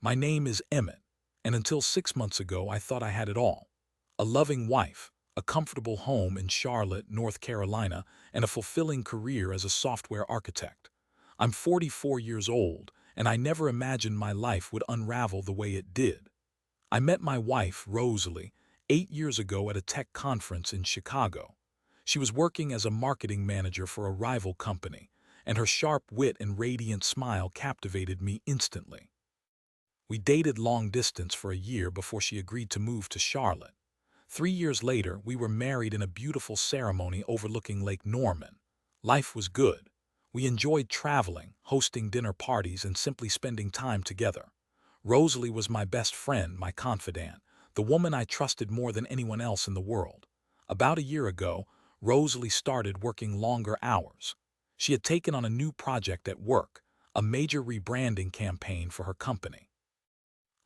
My name is Emmett, and until 6 months ago I thought I had it all. A loving wife, a comfortable home in Charlotte, North Carolina, and a fulfilling career as a software architect. I'm 44 years old, and I never imagined my life would unravel the way it did. I met my wife, Rosalie, 8 years ago at a tech conference in Chicago. She was working as a marketing manager for a rival company, and her sharp wit and radiant smile captivated me instantly. We dated long distance for a year before she agreed to move to Charlotte. 3 years later, we were married in a beautiful ceremony overlooking Lake Norman. Life was good. We enjoyed traveling, hosting dinner parties, and simply spending time together. Rosalie was my best friend, my confidant, the woman I trusted more than anyone else in the world. About a year ago, Rosalie started working longer hours. She had taken on a new project at work, a major rebranding campaign for her company.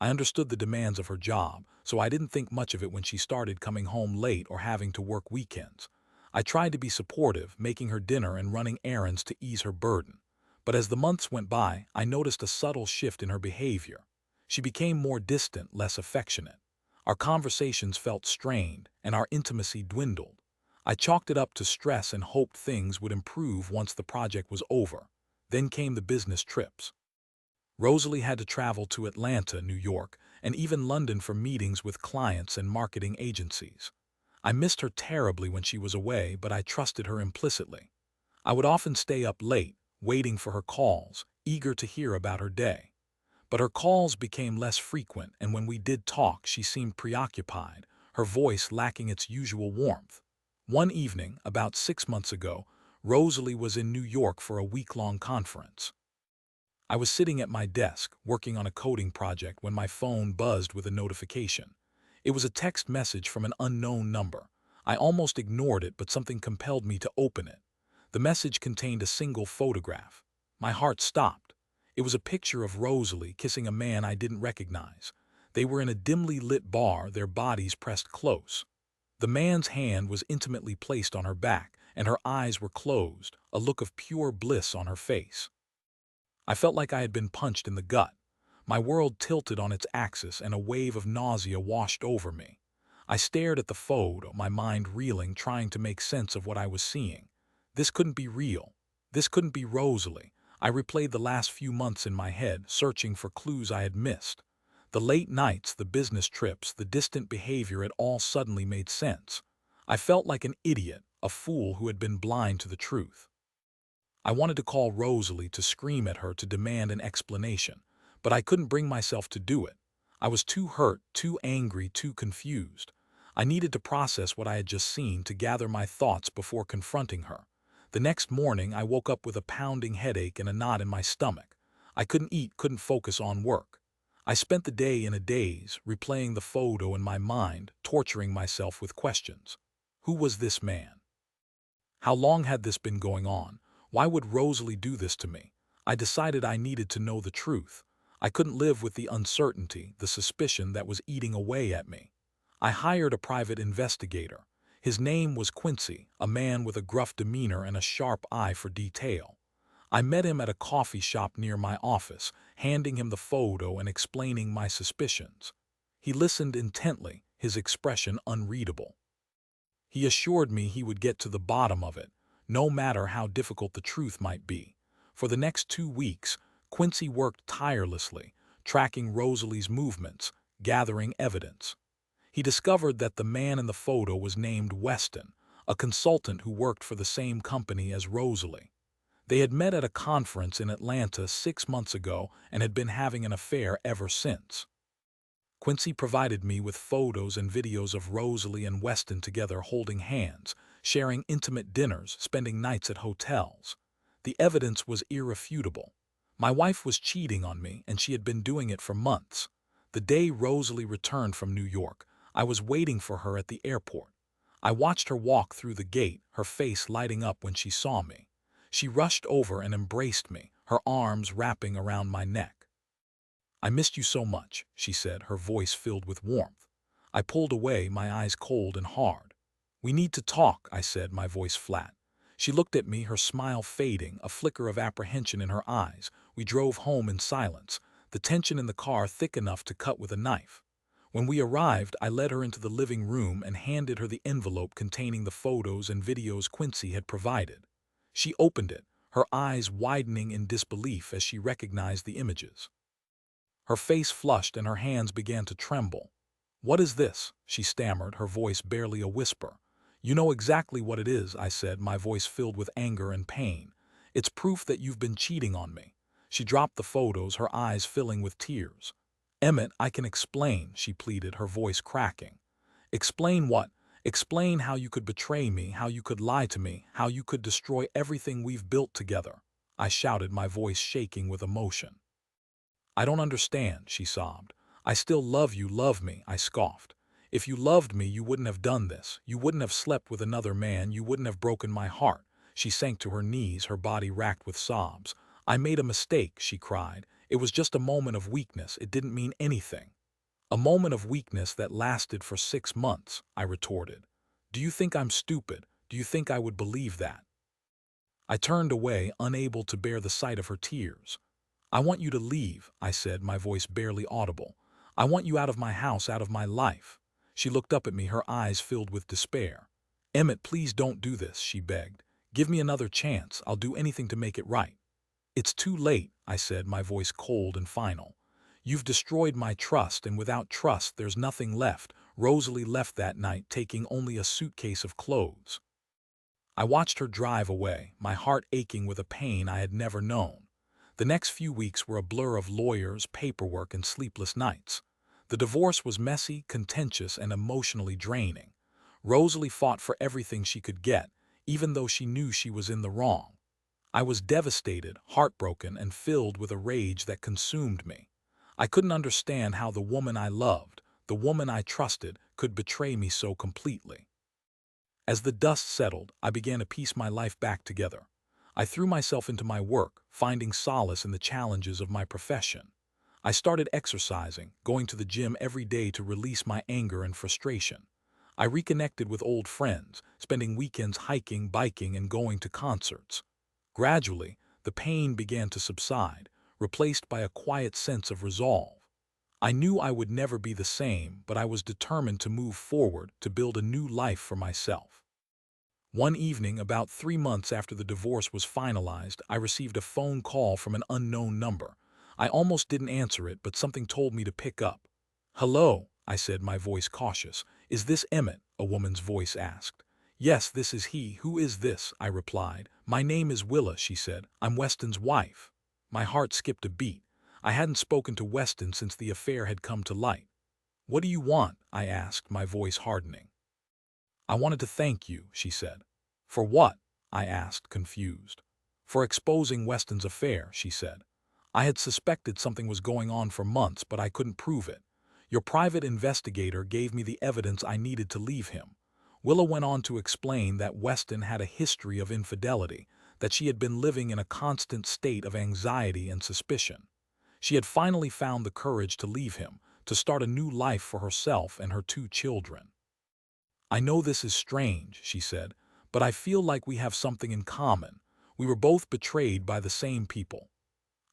I understood the demands of her job, so I didn't think much of it when she started coming home late or having to work weekends. I tried to be supportive, making her dinner and running errands to ease her burden. But as the months went by, I noticed a subtle shift in her behavior. She became more distant, less affectionate. Our conversations felt strained, and our intimacy dwindled. I chalked it up to stress and hoped things would improve once the project was over. Then came the business trips. Rosalie had to travel to Atlanta, New York, and even London for meetings with clients and marketing agencies. I missed her terribly when she was away, but I trusted her implicitly. I would often stay up late, waiting for her calls, eager to hear about her day. But her calls became less frequent, and when we did talk, she seemed preoccupied, her voice lacking its usual warmth. One evening, about 6 months ago, Rosalie was in New York for a week-long conference. I was sitting at my desk, working on a coding project, when my phone buzzed with a notification. It was a text message from an unknown number. I almost ignored it, but something compelled me to open it. The message contained a single photograph. My heart stopped. It was a picture of Rosalie kissing a man I didn't recognize. They were in a dimly lit bar, their bodies pressed close. The man's hand was intimately placed on her back, and her eyes were closed, a look of pure bliss on her face. I felt like I had been punched in the gut. My world tilted on its axis, and a wave of nausea washed over me. I stared at the photo, my mind reeling, trying to make sense of what I was seeing. This couldn't be real. This couldn't be Rosalie. I replayed the last few months in my head, searching for clues I had missed. The late nights, the business trips, the distant behavior, it all suddenly made sense. I felt like an idiot, a fool who had been blind to the truth. I wanted to call Rosalie, to scream at her, to demand an explanation, but I couldn't bring myself to do it. I was too hurt, too angry, too confused. I needed to process what I had just seen, to gather my thoughts before confronting her. The next morning, I woke up with a pounding headache and a knot in my stomach. I couldn't eat, couldn't focus on work. I spent the day in a daze, replaying the photo in my mind, torturing myself with questions. Who was this man? How long had this been going on? Why would Rosalie do this to me? I decided I needed to know the truth. I couldn't live with the uncertainty, the suspicion that was eating away at me. I hired a private investigator. His name was Quincy, a man with a gruff demeanor and a sharp eye for detail. I met him at a coffee shop near my office, handing him the photo and explaining my suspicions. He listened intently, his expression unreadable. He assured me he would get to the bottom of it, no matter how difficult the truth might be. For the next 2 weeks, Quincy worked tirelessly, tracking Rosalie's movements, gathering evidence. He discovered that the man in the photo was named Weston, a consultant who worked for the same company as Rosalie. They had met at a conference in Atlanta 6 months ago and had been having an affair ever since. Quincy provided me with photos and videos of Rosalie and Weston together, holding hands, sharing intimate dinners, spending nights at hotels. The evidence was irrefutable. My wife was cheating on me, and she had been doing it for months. The day Rosalie returned from New York, I was waiting for her at the airport. I watched her walk through the gate, her face lighting up when she saw me. She rushed over and embraced me, her arms wrapping around my neck. "I missed you so much," she said, her voice filled with warmth. I pulled away, my eyes cold and hard. "We need to talk," I said, my voice flat. She looked at me, her smile fading, a flicker of apprehension in her eyes. We drove home in silence. the tension in the car thick enough to cut with a knife. When we arrived, I led her into the living room and handed her the envelope containing the photos and videos Quincy had provided. She opened it, her eyes widening in disbelief as she recognized the images. Her face flushed and her hands began to tremble. "What is this?" she stammered, her voice barely a whisper. "You know exactly what it is," I said, my voice filled with anger and pain. "It's proof that you've been cheating on me." She dropped the photos, her eyes filling with tears. "Emmett, I can explain," she pleaded, her voice cracking. "Explain what? Explain how you could betray me, how you could lie to me, how you could destroy everything we've built together," I shouted, my voice shaking with emotion. "I don't understand," she sobbed. "I still love you, love me," I scoffed. "If you loved me, you wouldn't have done this. You wouldn't have slept with another man, you wouldn't have broken my heart." She sank to her knees, her body racked with sobs. "I made a mistake," she cried. "It was just a moment of weakness, it didn't mean anything." "A moment of weakness that lasted for 6 months," I retorted. "Do you think I'm stupid? Do you think I would believe that?" I turned away, unable to bear the sight of her tears. "I want you to leave," I said, my voice barely audible. "I want you out of my house, out of my life." She looked up at me, her eyes filled with despair. "Emmett, please don't do this," she begged. "Give me another chance. I'll do anything to make it right." "It's too late," I said, my voice cold and final. "You've destroyed my trust, and without trust there's nothing left." Rosalie left that night, taking only a suitcase of clothes. I watched her drive away, my heart aching with a pain I had never known. The next few weeks were a blur of lawyers, paperwork, and sleepless nights. The divorce was messy, contentious, and emotionally draining. Rosalie fought for everything she could get, even though she knew she was in the wrong. I was devastated, heartbroken, and filled with a rage that consumed me. I couldn't understand how the woman I loved, the woman I trusted, could betray me so completely. As the dust settled, I began to piece my life back together. I threw myself into my work, finding solace in the challenges of my profession. I started exercising, going to the gym every day to release my anger and frustration. I reconnected with old friends, spending weekends hiking, biking, and going to concerts. Gradually, the pain began to subside, replaced by a quiet sense of resolve. I knew I would never be the same, but I was determined to move forward, to build a new life for myself. One evening, about 3 months after the divorce was finalized, I received a phone call from an unknown number. I almost didn't answer it, but something told me to pick up. "Hello," I said, my voice cautious. "Is this Emmett?" a woman's voice asked. "Yes, this is he. Who is this?" I replied. "My name is Willa," she said. "I'm Weston's wife." My heart skipped a beat. I hadn't spoken to Weston since the affair had come to light. "What do you want?" I asked, my voice hardening. "I wanted to thank you," she said. "For what?" I asked, confused. "For exposing Weston's affair," she said. "I had suspected something was going on for months, but I couldn't prove it. Your private investigator gave me the evidence I needed to leave him." Willa went on to explain that Weston had a history of infidelity, that she had been living in a constant state of anxiety and suspicion. She had finally found the courage to leave him, to start a new life for herself and her 2 children. "I know this is strange," she said, "but I feel like we have something in common. We were both betrayed by the same people."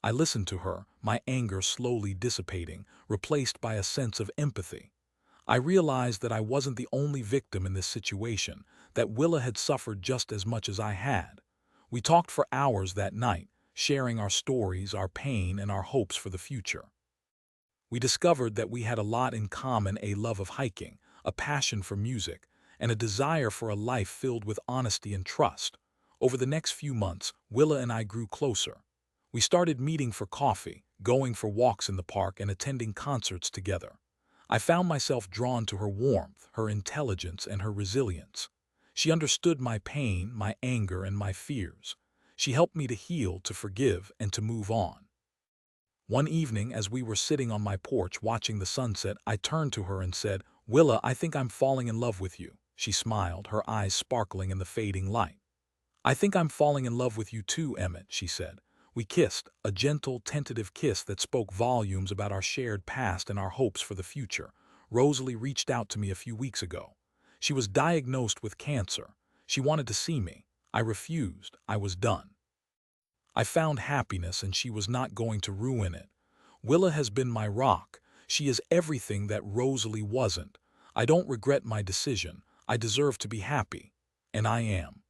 I listened to her, my anger slowly dissipating, replaced by a sense of empathy. I realized that I wasn't the only victim in this situation, that Willa had suffered just as much as I had. We talked for hours that night, sharing our stories, our pain, and our hopes for the future. We discovered that we had a lot in common: a love of hiking, a passion for music, and a desire for a life filled with honesty and trust. Over the next few months, Willa and I grew closer. We started meeting for coffee, going for walks in the park, and attending concerts together. I found myself drawn to her warmth, her intelligence, and her resilience. She understood my pain, my anger, and my fears. She helped me to heal, to forgive, and to move on. One evening, as we were sitting on my porch watching the sunset, I turned to her and said, "Willa, I think I'm falling in love with you." She smiled, her eyes sparkling in the fading light. "I think I'm falling in love with you too, Emmett," she said. We kissed, a gentle, tentative kiss that spoke volumes about our shared past and our hopes for the future. Rosalie reached out to me a few weeks ago. She was diagnosed with cancer. She wanted to see me. I refused. I was done. I found happiness, and she was not going to ruin it. Willa has been my rock. She is everything that Rosalie wasn't. I don't regret my decision. I deserve to be happy. And I am.